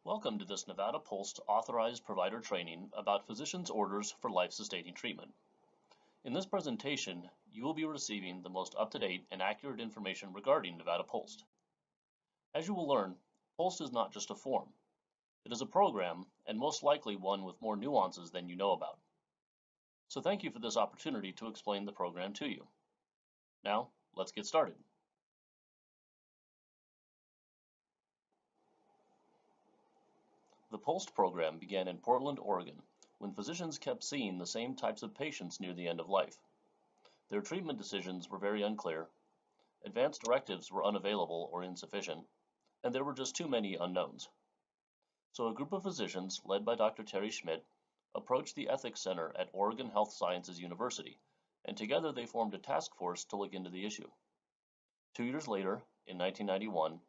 Welcome to this Nevada POLST authorized provider training about physicians' orders for life-sustaining treatment. In this presentation, you will be receiving the most up-to-date and accurate information regarding Nevada POLST. As you will learn, POLST is not just a form. It is a program, and most likely one with more nuances than you know about. So thank you for this opportunity to explain the program to you. Now, let's get started. The POLST program began in Portland, Oregon, when physicians kept seeing the same types of patients near the end of life. Their treatment decisions were very unclear, advanced directives were unavailable or insufficient, and there were just too many unknowns. So a group of physicians, led by Dr. Terry Schmidt, approached the Ethics Center at Oregon Health Sciences University, and together they formed a task force to look into the issue. 2 years later, in 1991,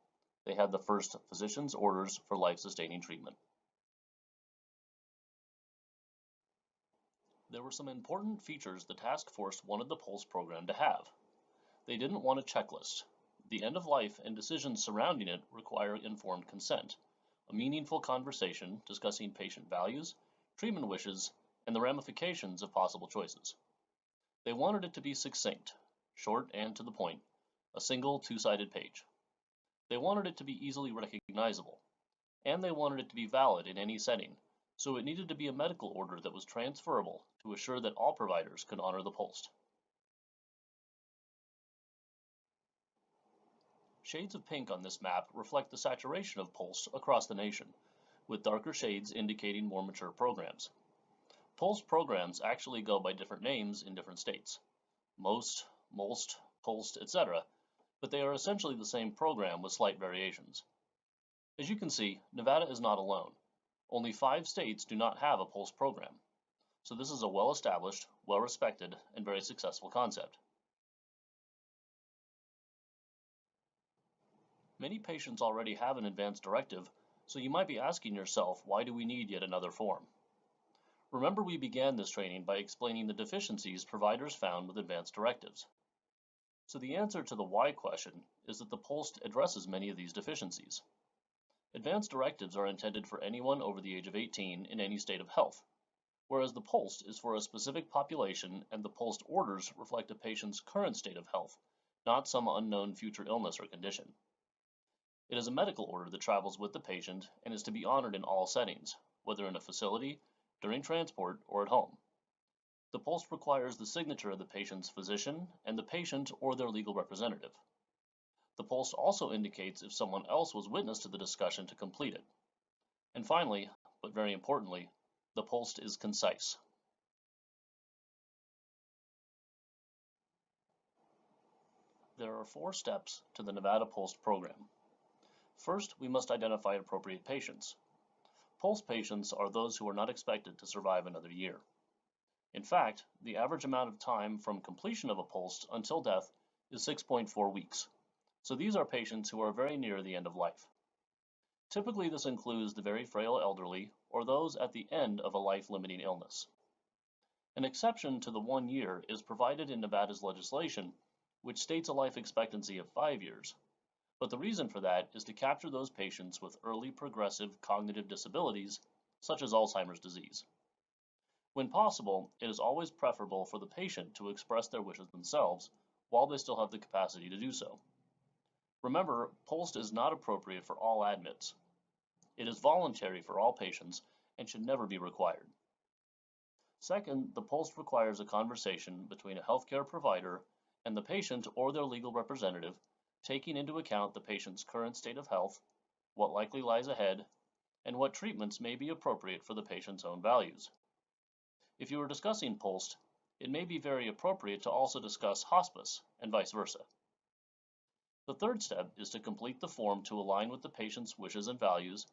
they had the first physicians' orders for life-sustaining treatment. There were some important features the task force wanted the POLST program to have. They didn't want a checklist. The end of life and decisions surrounding it require informed consent, a meaningful conversation discussing patient values, treatment wishes, and the ramifications of possible choices. They wanted it to be succinct, short and to the point, a single two-sided page. They wanted it to be easily recognizable, and they wanted it to be valid in any setting, so it needed to be a medical order that was transferable to assure that all providers could honor the POLST. Shades of pink on this map reflect the saturation of POLST across the nation, with darker shades indicating more mature programs. POLST programs actually go by different names in different states: MOST, MOLST, POLST, etc., but they are essentially the same program with slight variations. As you can see, Nevada is not alone. Only 5 states do not have a POLST program, so this is a well-established, well-respected, and very successful concept. Many patients already have an advanced directive, so you might be asking yourself, why do we need yet another form? Remember, we began this training by explaining the deficiencies providers found with advanced directives. So the answer to the why question is that the POLST addresses many of these deficiencies. Advanced directives are intended for anyone over the age of 18 in any state of health, whereas the POLST is for a specific population and the POLST orders reflect a patient's current state of health, not some unknown future illness or condition. It is a medical order that travels with the patient and is to be honored in all settings, whether in a facility, during transport, or at home. The POLST requires the signature of the patient's physician and the patient or their legal representative. The POLST also indicates if someone else was witness to the discussion to complete it. And finally, but very importantly, the POLST is concise. There are 4 steps to the Nevada POLST program. First, we must identify appropriate patients. POLST patients are those who are not expected to survive another year. In fact, the average amount of time from completion of a POLST until death is 6.4 weeks. So these are patients who are very near the end of life. Typically, this includes the very frail elderly or those at the end of a life-limiting illness. An exception to the 1 year is provided in Nevada's legislation, which states a life expectancy of 5 years. But the reason for that is to capture those patients with early progressive cognitive disabilities, such as Alzheimer's disease. When possible, it is always preferable for the patient to express their wishes themselves while they still have the capacity to do so. Remember, POLST is not appropriate for all admits. It is voluntary for all patients and should never be required. Second, the POLST requires a conversation between a healthcare provider and the patient or their legal representative, taking into account the patient's current state of health, what likely lies ahead, and what treatments may be appropriate for the patient's own values. If you are discussing POLST, it may be very appropriate to also discuss hospice and vice versa. The third step is to complete the form to align with the patient's wishes and values,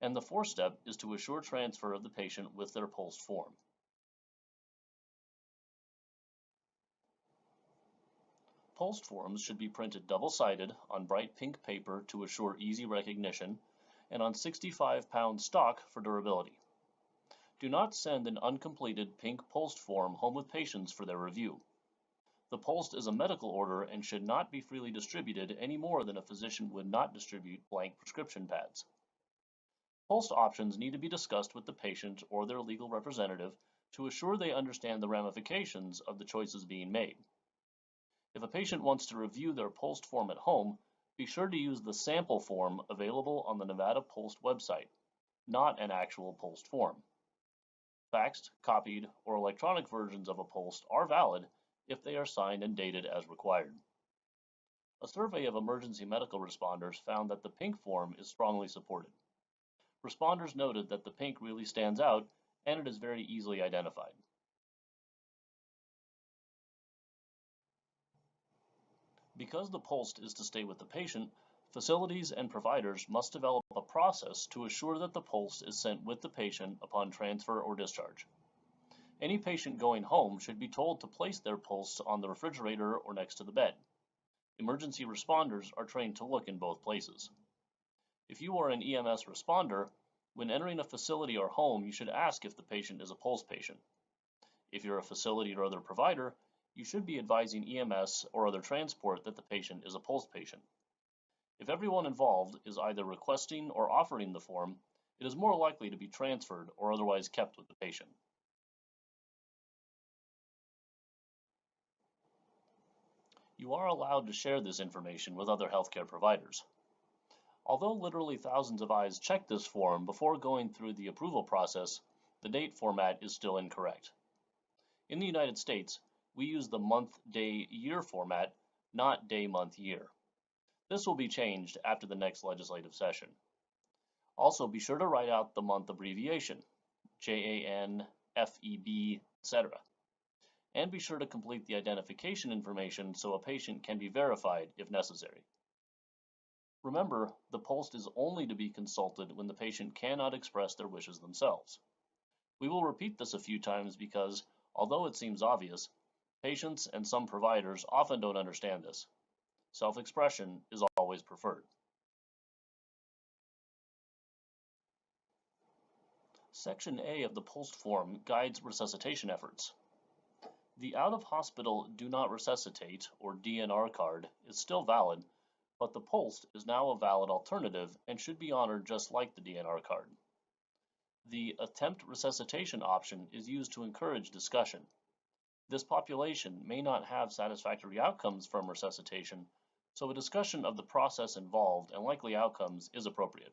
and the fourth step is to assure transfer of the patient with their POLST form. POLST forms should be printed double-sided on bright pink paper to assure easy recognition, and on 65-pound stock for durability. Do not send an uncompleted pink POLST form home with patients for their review. The POLST is a medical order and should not be freely distributed any more than a physician would not distribute blank prescription pads. POLST options need to be discussed with the patient or their legal representative to assure they understand the ramifications of the choices being made. If a patient wants to review their POLST form at home, be sure to use the sample form available on the Nevada POLST website, not an actual POLST form. Faxed, copied, or electronic versions of a POLST are valid if they are signed and dated as required. A survey of emergency medical responders found that the pink form is strongly supported. Responders noted that the pink really stands out and it is very easily identified. Because the POLST is to stay with the patient, facilities and providers must develop a process to assure that the POLST is sent with the patient upon transfer or discharge. Any patient going home should be told to place their POLST on the refrigerator or next to the bed. Emergency responders are trained to look in both places. If you are an EMS responder, when entering a facility or home, you should ask if the patient is a POLST patient. If you're a facility or other provider, you should be advising EMS or other transport that the patient is a POLST patient. If everyone involved is either requesting or offering the form, it is more likely to be transferred or otherwise kept with the patient. You are allowed to share this information with other healthcare providers. Although literally thousands of eyes check this form before going through the approval process, the date format is still incorrect. In the United States, we use the month, day, year format, not day, month, year. This will be changed after the next legislative session. Also, be sure to write out the month abbreviation, JAN, FEB, etc. And be sure to complete the identification information so a patient can be verified if necessary. Remember, the POLST is only to be consulted when the patient cannot express their wishes themselves. We will repeat this a few times because, although it seems obvious, patients and some providers often don't understand this. Self-expression is always preferred. Section A of the POLST form guides resuscitation efforts. The out-of-hospital do not resuscitate, or DNR card, is still valid, but the POLST is now a valid alternative and should be honored just like the DNR card. The attempt resuscitation option is used to encourage discussion. This population may not have satisfactory outcomes from resuscitation, so a discussion of the process involved and likely outcomes is appropriate.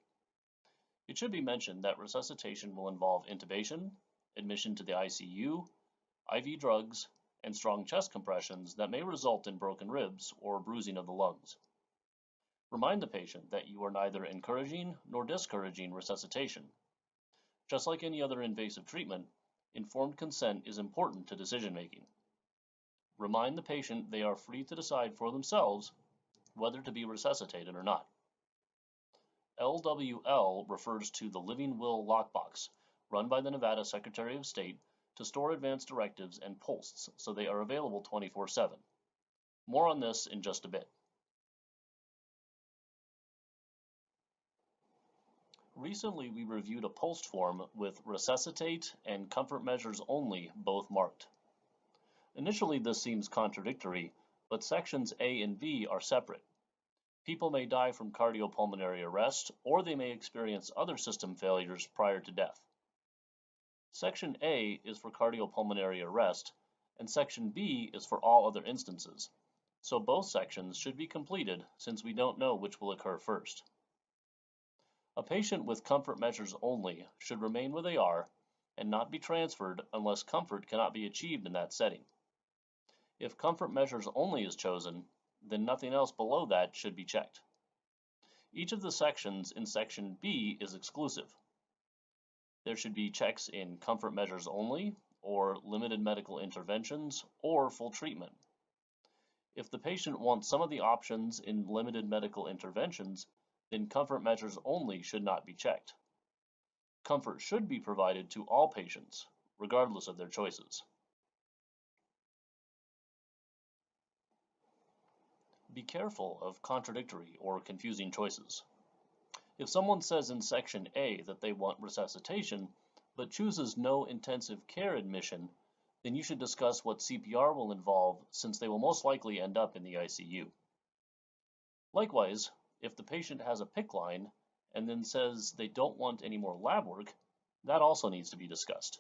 It should be mentioned that resuscitation will involve intubation, admission to the ICU, IV drugs, and strong chest compressions that may result in broken ribs or bruising of the lungs. Remind the patient that you are neither encouraging nor discouraging resuscitation. Just like any other invasive treatment, informed consent is important to decision making. Remind the patient they are free to decide for themselves whether to be resuscitated or not. LWL refers to the Living Will Lockbox, run by the Nevada Secretary of State to store advanced directives and POLSTs so they are available 24/7. More on this in just a bit. Recently, we reviewed a POLST form with resuscitate and comfort measures only both marked. Initially, this seems contradictory, but sections A and B are separate. People may die from cardiopulmonary arrest, or they may experience other system failures prior to death. Section A is for cardiopulmonary arrest, and Section B is for all other instances, so both sections should be completed since we don't know which will occur first. A patient with comfort measures only should remain where they are and not be transferred unless comfort cannot be achieved in that setting. If comfort measures only is chosen, then nothing else below that should be checked. Each of the sections in Section B is exclusive. There should be checks in comfort measures only, or limited medical interventions, or full treatment. If the patient wants some of the options in limited medical interventions, then comfort measures only should not be checked. Comfort should be provided to all patients, regardless of their choices. Be careful of contradictory or confusing choices. If someone says in Section A that they want resuscitation, but chooses no intensive care admission, then you should discuss what CPR will involve since they will most likely end up in the ICU. Likewise, if the patient has a PICC line and then says they don't want any more lab work, that also needs to be discussed.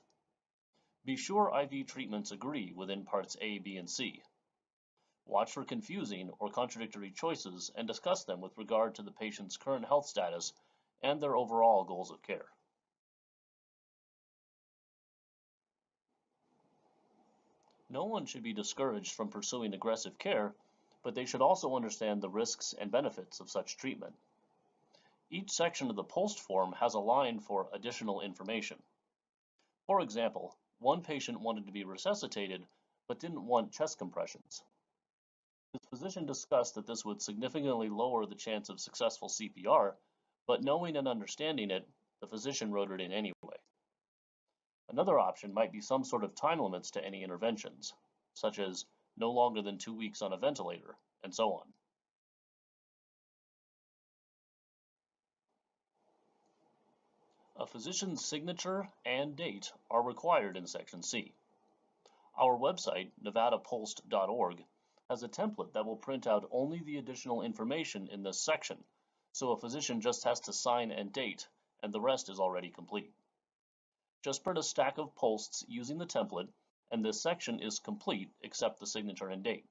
Be sure IV treatments agree within parts A, B, and C. Watch for confusing or contradictory choices and discuss them with regard to the patient's current health status and their overall goals of care. No one should be discouraged from pursuing aggressive care, but they should also understand the risks and benefits of such treatment. Each section of the POLST form has a line for additional information. For example, one patient wanted to be resuscitated but didn't want chest compressions. His physician discussed that this would significantly lower the chance of successful CPR, but knowing and understanding it, the physician wrote it in anyway. Another option might be some sort of time limits to any interventions, such as no longer than 2 weeks on a ventilator, and so on. A physician's signature and date are required in Section C. Our website, nevadapolst.org, has a template that will print out only the additional information in this section, so a physician just has to sign and date, and the rest is already complete. Just print a stack of POLSTs using the template, and this section is complete except the signature and date.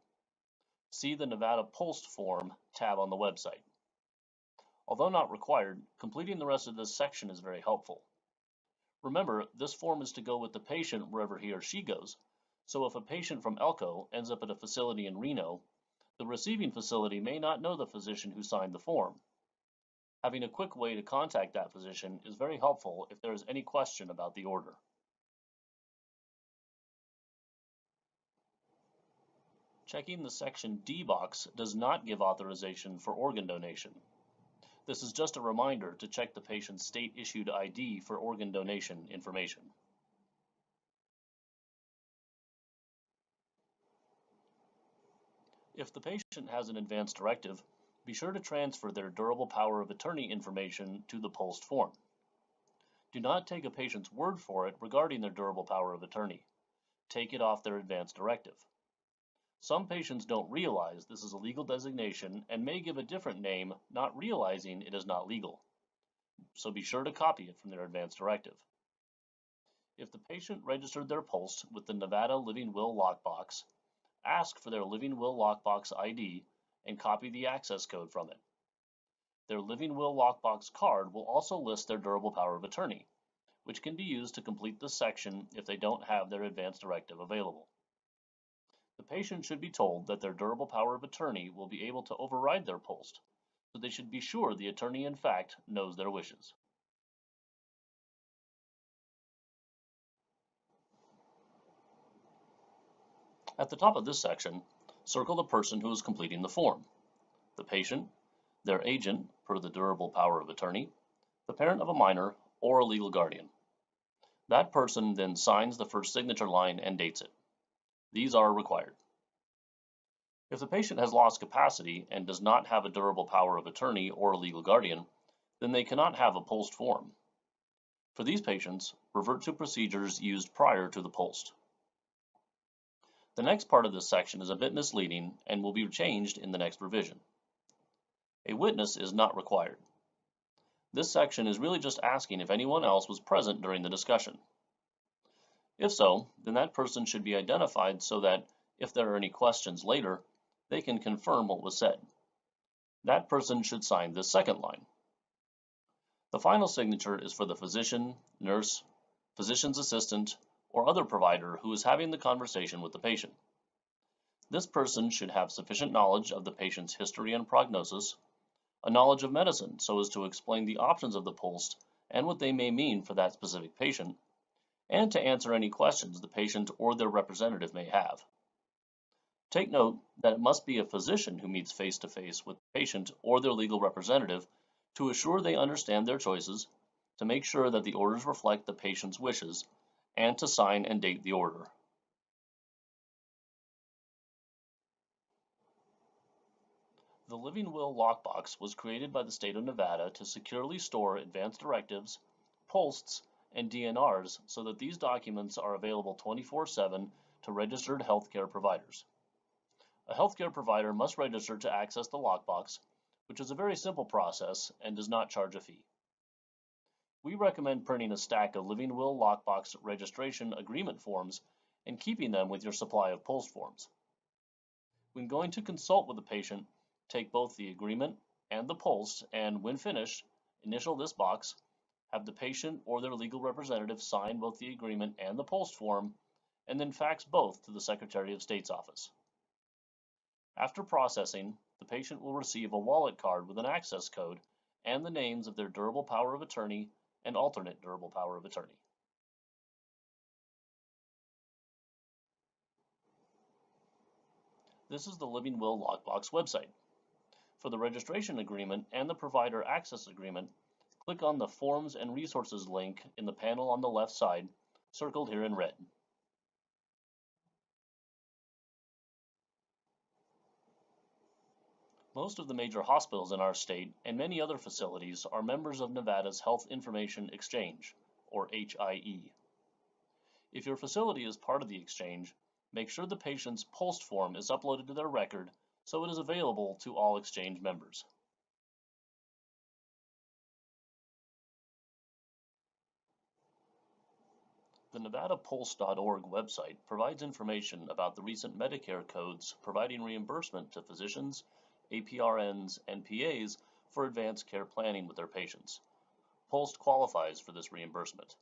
See the Nevada POLST Form tab on the website. Although not required, completing the rest of this section is very helpful. Remember, this form is to go with the patient wherever he or she goes, so if a patient from Elko ends up at a facility in Reno, the receiving facility may not know the physician who signed the form. Having a quick way to contact that physician is very helpful if there is any question about the order. Checking the Section D box does not give authorization for organ donation. This is just a reminder to check the patient's state-issued ID for organ donation information. If the patient has an advance directive, be sure to transfer their durable power of attorney information to the POLST form. Do not take a patient's word for it regarding their durable power of attorney. Take it off their advance directive. Some patients don't realize this is a legal designation and may give a different name, not realizing it is not legal. So be sure to copy it from their advance directive. If the patient registered their POLST with the Nevada Living Will Lockbox, ask for their Living Will Lockbox ID and copy the access code from it. Their Living Will Lockbox card will also list their durable power of attorney, which can be used to complete this section if they don't have their advance directive available. The patient should be told that their durable power of attorney will be able to override their POLST, so they should be sure the attorney in fact knows their wishes. At the top of this section, circle the person who is completing the form: the patient, their agent per the durable power of attorney, the parent of a minor, or a legal guardian. That person then signs the first signature line and dates it. These are required. If the patient has lost capacity and does not have a durable power of attorney or a legal guardian, then they cannot have a POLST form. For these patients, revert to procedures used prior to the POLST. The next part of this section is a bit misleading and will be changed in the next revision. A witness is not required. This section is really just asking if anyone else was present during the discussion. If so, then that person should be identified so that, if there are any questions later, they can confirm what was said. That person should sign this second line. The final signature is for the physician, nurse, physician's assistant, or other provider who is having the conversation with the patient. This person should have sufficient knowledge of the patient's history and prognosis, a knowledge of medicine so as to explain the options of the POLST and what they may mean for that specific patient, and to answer any questions the patient or their representative may have. Take note that it must be a physician who meets face-to-face with the patient or their legal representative to assure they understand their choices, to make sure that the orders reflect the patient's wishes, and to sign and date the order. The Living Will Lockbox was created by the state of Nevada to securely store advance directives, POLSTs, and DNRs so that these documents are available 24/7 to registered healthcare providers. A healthcare provider must register to access the lockbox, which is a very simple process and does not charge a fee. We recommend printing a stack of Living Will Lockbox registration agreement forms and keeping them with your supply of POLST forms. When going to consult with the patient, take both the agreement and the POLST and, when finished, initial this box, have the patient or their legal representative sign both the agreement and the POLST form, and then fax both to the Secretary of State's office. After processing, the patient will receive a wallet card with an access code and the names of their durable power of attorney and alternate durable power of attorney. This is the Living Will Lockbox website. For the registration agreement and the provider access agreement, click on the Forms and Resources link in the panel on the left side, circled here in red. Most of the major hospitals in our state and many other facilities are members of Nevada's Health Information Exchange, or HIE. If your facility is part of the exchange, make sure the patient's POLST form is uploaded to their record so it is available to all exchange members. The NevadaPolst.org website provides information about the recent Medicare codes providing reimbursement to physicians, APRNs, and PAs for advanced care planning with their patients. POLST qualifies for this reimbursement.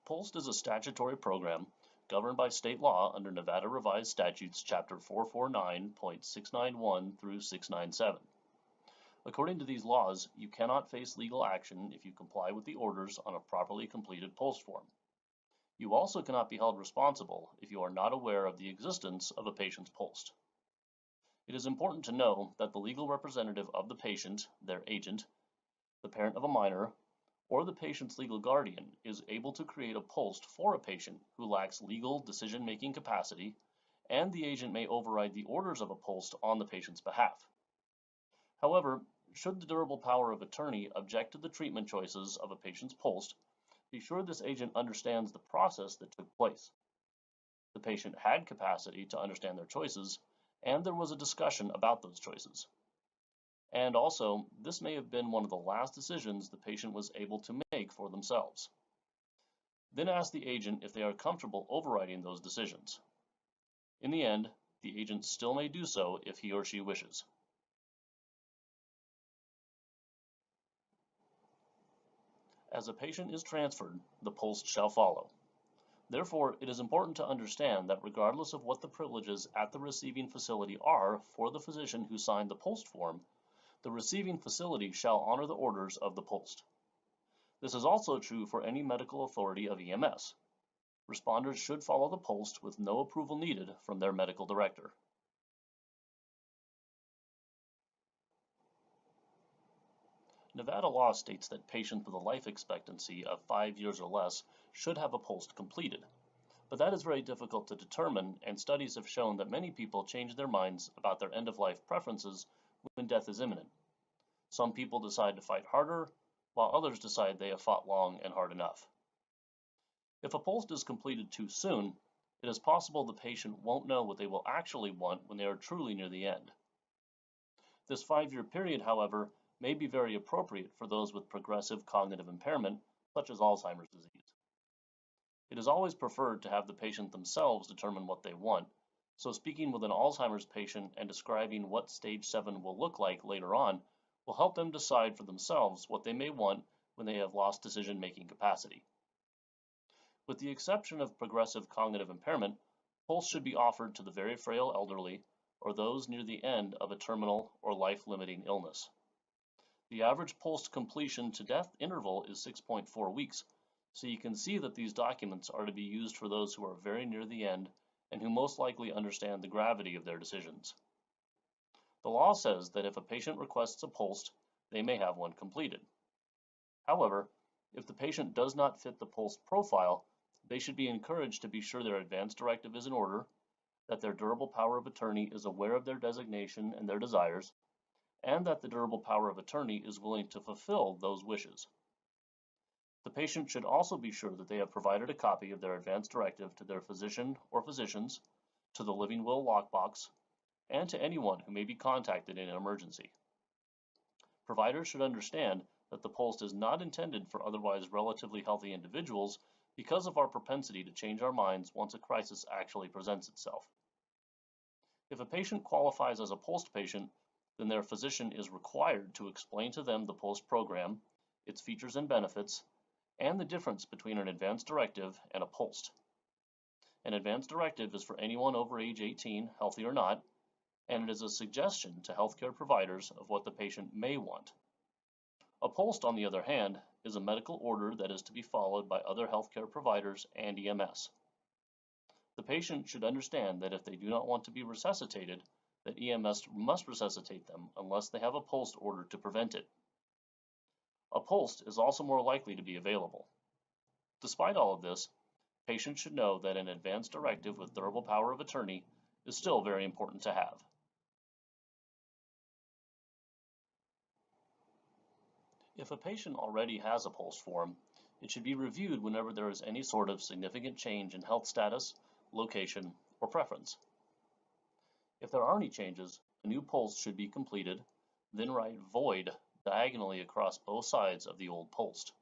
POLST is a statutory program governed by state law under Nevada Revised Statutes Chapter 449.691 through 697. According to these laws, you cannot face legal action if you comply with the orders on a properly completed POLST form. You also cannot be held responsible if you are not aware of the existence of a patient's POLST. It is important to know that the legal representative of the patient, their agent, the parent of a minor, or the patient's legal guardian is able to create a POLST for a patient who lacks legal decision-making capacity, and the agent may override the orders of a POLST on the patient's behalf. However, should the durable power of attorney object to the treatment choices of a patient's POLST, be sure this agent understands the process that took place. The patient had capacity to understand their choices, and there was a discussion about those choices. And also, this may have been one of the last decisions the patient was able to make for themselves. Then ask the agent if they are comfortable overriding those decisions. In the end, the agent still may do so if he or she wishes. As a patient is transferred, the POLST shall follow. Therefore, it is important to understand that regardless of what the privileges at the receiving facility are for the physician who signed the POLST form, the receiving facility shall honor the orders of the POLST. This is also true for any medical authority of EMS. Responders should follow the POLST with no approval needed from their medical director. Nevada law states that patients with a life expectancy of 5 years or less should have a POLST completed, but that is very difficult to determine, and studies have shown that many people change their minds about their end-of-life preferences when death is imminent. Some people decide to fight harder, while others decide they have fought long and hard enough. If a POLST is completed too soon, it is possible the patient won't know what they will actually want when they are truly near the end. This 5-year period, however, may be very appropriate for those with progressive cognitive impairment, such as Alzheimer's disease. It is always preferred to have the patient themselves determine what they want, so speaking with an Alzheimer's patient and describing what stage 7 will look like later on will help them decide for themselves what they may want when they have lost decision-making capacity. With the exception of progressive cognitive impairment, POLST should be offered to the very frail elderly or those near the end of a terminal or life-limiting illness. The average POLST completion to death interval is 6.4 weeks, so you can see that these documents are to be used for those who are very near the end and who most likely understand the gravity of their decisions. The law says that if a patient requests a POLST, they may have one completed. However, if the patient does not fit the POLST profile, they should be encouraged to be sure their advance directive is in order, that their durable power of attorney is aware of their designation and their desires, and that the durable power of attorney is willing to fulfill those wishes. The patient should also be sure that they have provided a copy of their advance directive to their physician or physicians, to the Living Will Lockbox, and to anyone who may be contacted in an emergency. Providers should understand that the POLST is not intended for otherwise relatively healthy individuals because of our propensity to change our minds once a crisis actually presents itself. If a patient qualifies as a POLST patient, then their physician is required to explain to them the POLST program, its features and benefits, and the difference between an advance directive and a POLST. An advance directive is for anyone over age 18, healthy or not, and it is a suggestion to healthcare providers of what the patient may want. A POLST, on the other hand, is a medical order that is to be followed by other healthcare providers and EMS. The patient should understand that if they do not want to be resuscitated, that EMS must resuscitate them unless they have a POLST order to prevent it. A POLST is also more likely to be available. Despite all of this, patients should know that an advance directive with durable power of attorney is still very important to have. If a patient already has a POLST form, it should be reviewed whenever there is any sort of significant change in health status, location, or preference. If there are any changes, a new POLST should be completed, then write void diagonally across both sides of the old POLST.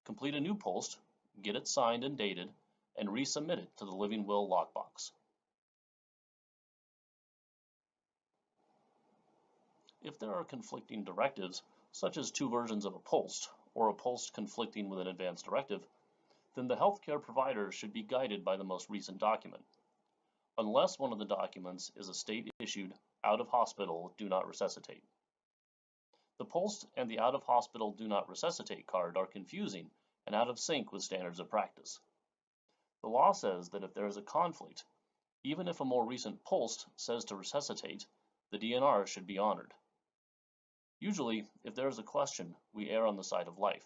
Complete a new POLST, get it signed and dated, and resubmit it to the Living Will Lockbox. If there are conflicting directives, such as two versions of a POLST, or a POLST conflicting with an advance directive, then the healthcare provider should be guided by the most recent document. Unless one of the documents is a state-issued, out-of-hospital, do not resuscitate. The POLST and the out-of-hospital do not resuscitate card are confusing and out of sync with standards of practice. The law says that if there is a conflict, even if a more recent POLST says to resuscitate, the DNR should be honored. Usually, if there is a question, we err on the side of life.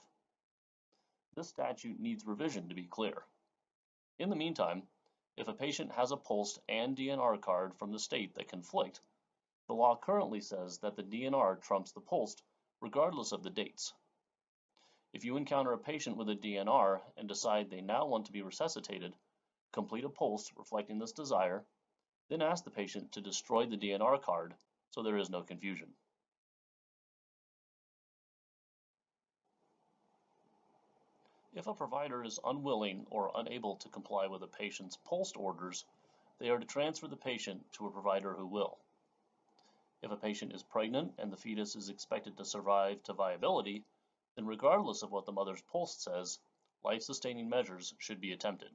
This statute needs revision to be clear. In the meantime, if a patient has a POLST and DNR card from the state that conflict, the law currently says that the DNR trumps the POLST regardless of the dates. If you encounter a patient with a DNR and decide they now want to be resuscitated, complete a POLST reflecting this desire, then ask the patient to destroy the DNR card so there is no confusion. If a provider is unwilling or unable to comply with a patient's POLST orders, they are to transfer the patient to a provider who will. If a patient is pregnant and the fetus is expected to survive to viability, then regardless of what the mother's POLST says, life-sustaining measures should be attempted.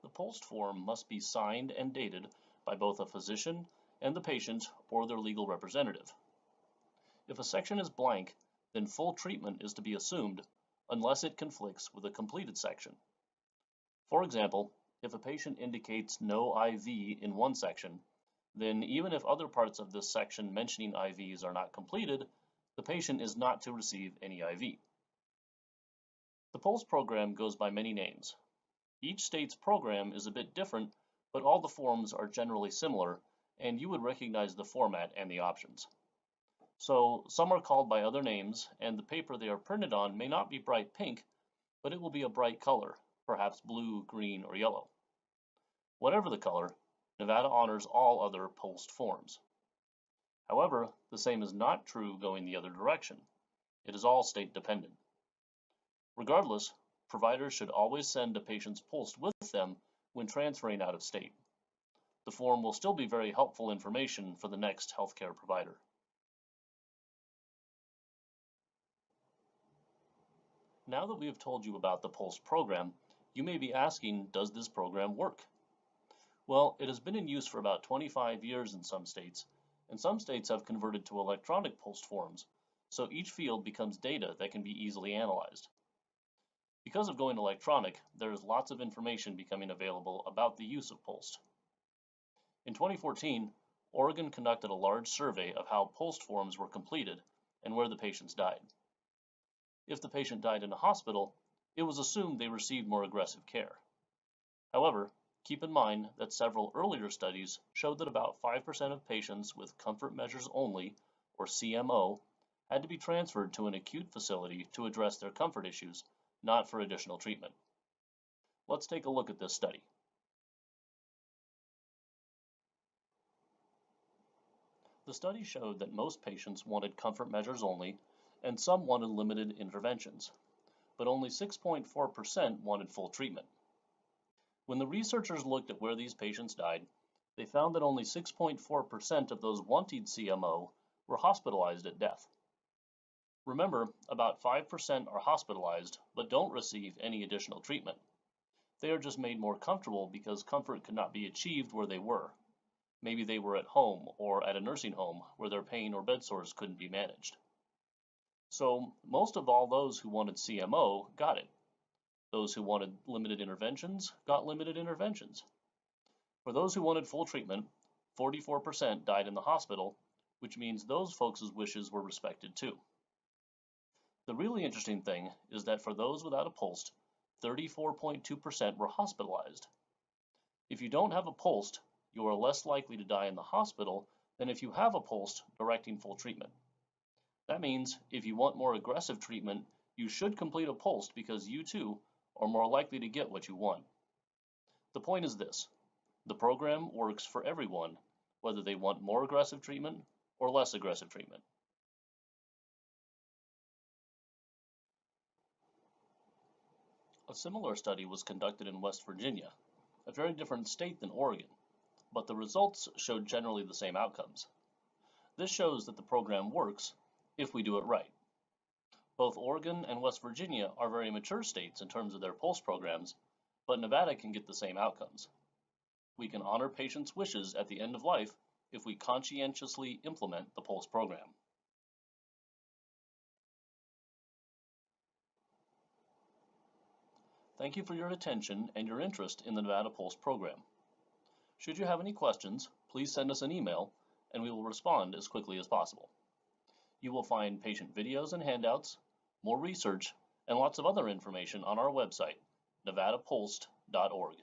The POLST form must be signed and dated by both a physician and the patient or their legal representative. If a section is blank, then full treatment is to be assumed unless it conflicts with a completed section. For example, if a patient indicates no IV in one section, then even if other parts of this section mentioning IVs are not completed, the patient is not to receive any IV. The POLST program goes by many names. Each state's program is a bit different, but all the forms are generally similar, and you would recognize the format and the options. So some are called by other names, and the paper they are printed on may not be bright pink, but it will be a bright color, perhaps blue, green, or yellow. Whatever the color, Nevada honors all other POLST forms. However, the same is not true going the other direction. It is all state dependent. Regardless, providers should always send a patient's POLST with them when transferring out of state. The form will still be very helpful information for the next healthcare provider. Now that we have told you about the POLST program, you may be asking, does this program work? Well, it has been in use for about 25 years in some states, and some states have converted to electronic POLST forms, so each field becomes data that can be easily analyzed. Because of going electronic, there is lots of information becoming available about the use of POLST. In 2014, Oregon conducted a large survey of how POLST forms were completed and where the patients died. If the patient died in a hospital, it was assumed they received more aggressive care. However, keep in mind that several earlier studies showed that about 5% of patients with comfort measures only, or CMO, had to be transferred to an acute facility to address their comfort issues, not for additional treatment. Let's take a look at this study. The study showed that most patients wanted comfort measures only, and some wanted limited interventions, but only 6.4% wanted full treatment. When the researchers looked at where these patients died, they found that only 6.4% of those wanting CMO were hospitalized at death. Remember, about 5% are hospitalized but don't receive any additional treatment. They are just made more comfortable because comfort could not be achieved where they were. Maybe they were at home or at a nursing home where their pain or bed sores couldn't be managed. So most of all those who wanted CMO got it. Those who wanted limited interventions got limited interventions. For those who wanted full treatment, 44% died in the hospital, which means those folks' wishes were respected too. The really interesting thing is that for those without a POLST, 34.2% were hospitalized. If you don't have a POLST, you are less likely to die in the hospital than if you have a POLST directing full treatment. That means if you want more aggressive treatment, you should complete a POLST because you too are more likely to get what you want. The point is this: the program works for everyone, whether they want more aggressive treatment or less aggressive treatment. A similar study was conducted in West Virginia, a very different state than Oregon, but the results showed generally the same outcomes. This shows that the program works if we do it right. Both Oregon and West Virginia are very mature states in terms of their POLST programs, but Nevada can get the same outcomes. We can honor patients' wishes at the end of life if we conscientiously implement the POLST program. Thank you for your attention and your interest in the Nevada POLST program. Should you have any questions, please send us an email and we will respond as quickly as possible. You will find patient videos and handouts, more research, and lots of other information on our website, nevadapolst.org.